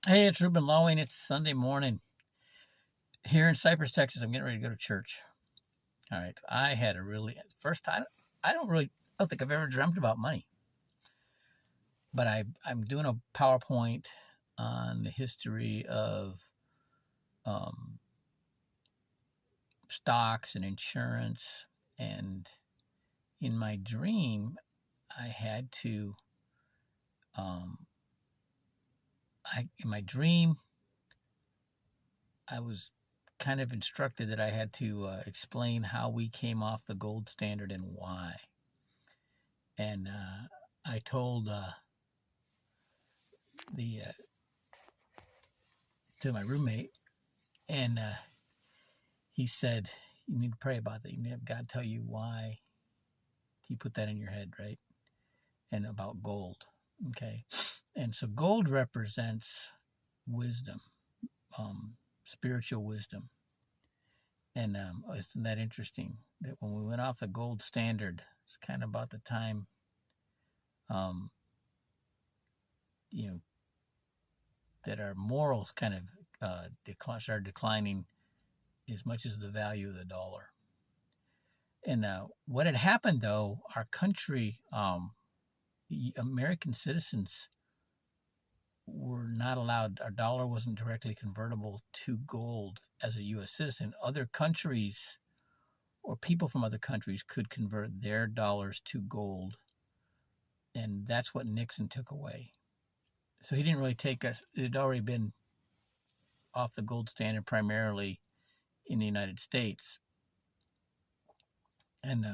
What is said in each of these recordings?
Hey, it's Ruben Lawing. It's Sunday morning here in Cypress, Texas. I'm getting ready to go to church. All right. I had a really first time. I don't think I've ever dreamt about money, but I'm doing a PowerPoint on the history of um, stocks and insurance. And in my dream, I had to, um, in my dream, I was kind of instructed that I had to explain how we came off the gold standard and why. And I told the to my roommate, and he said, "You need to pray about that. You need to have God tell you why He put that in your head, right? And about gold, okay? And so gold represents wisdom, spiritual wisdom. And isn't that interesting that when we went off the gold standard, it's kind of about the time, um, you know, that our morals kind of started declining as much as the value of the dollar. And what had happened, though, our country, American citizens were not allowed, our dollar wasn't directly convertible to gold as a U.S. citizen. Other countries or people from other countries could convert their dollars to gold. And that's what Nixon took away. So he didn't really take us, it had already been off the gold standard primarily in the United States. And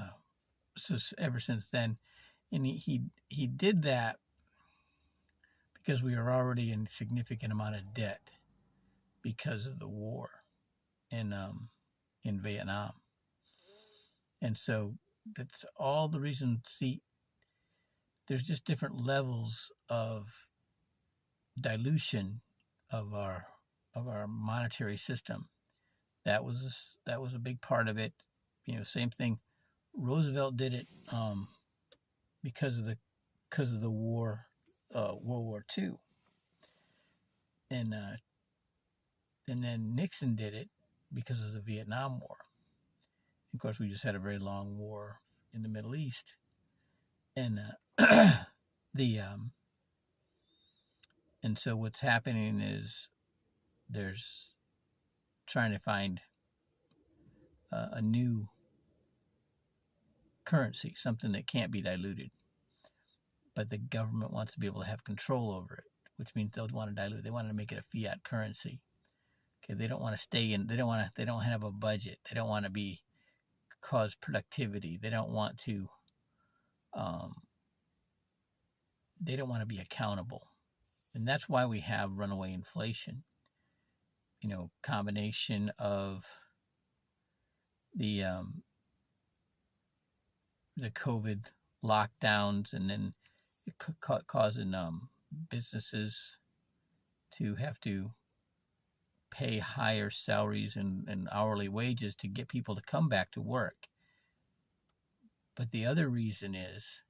so ever since then, and he did that because we were already in significant amount of debt because of the war in Vietnam, and so that's all the reason. See, there's just different levels of dilution of our monetary system. That was a big part of it. Same thing. Roosevelt did it because of the war, World War II, and then Nixon did it because of the Vietnam War. Of course, we just had a very long war in the Middle East, and the and so what's happening is there's trying to find a new currency, something that can't be diluted, but the government wants to be able to have control over it, which means they'll want to dilute. They want to make it a fiat currency. Okay, they don't want to stay in. They don't want to. They don't have a budget. They don't want to cause productivity. They don't want to. Um, they don't want to be accountable, and that's why we have runaway inflation. Combination of the COVID lockdowns, and then it causing businesses to have to pay higher salaries and hourly wages to get people to come back to work. But the other reason is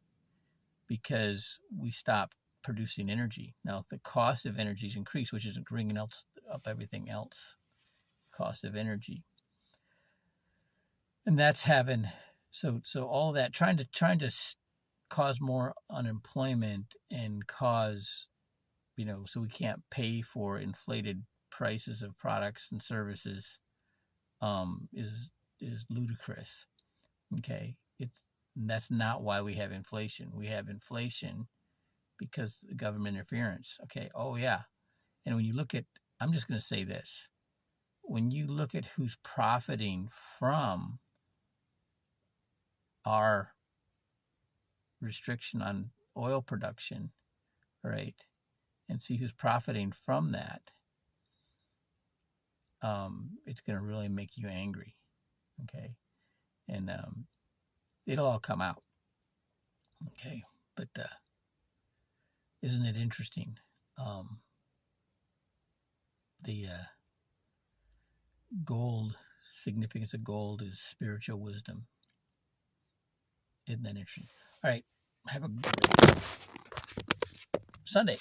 because we stopped producing energy. Now the cost of energy has increased, which is bringing up everything else. Cost of energy, and that's having so all of that trying to cause more unemployment and cause so we can't pay for inflated prices of products and services is ludicrous. Okay, that's not why we have inflation. We have inflation because of government interference. Okay, oh yeah, and when you look at, I'm just going to say this, when you look at who's profiting from our restriction on oil production, right, and see who's profiting from that, it's going to really make you angry. Okay, and it'll all come out. Okay, but isn't it interesting? The gold, significance of gold is spiritual wisdom. Isn't that interesting? All right, have a great Sunday.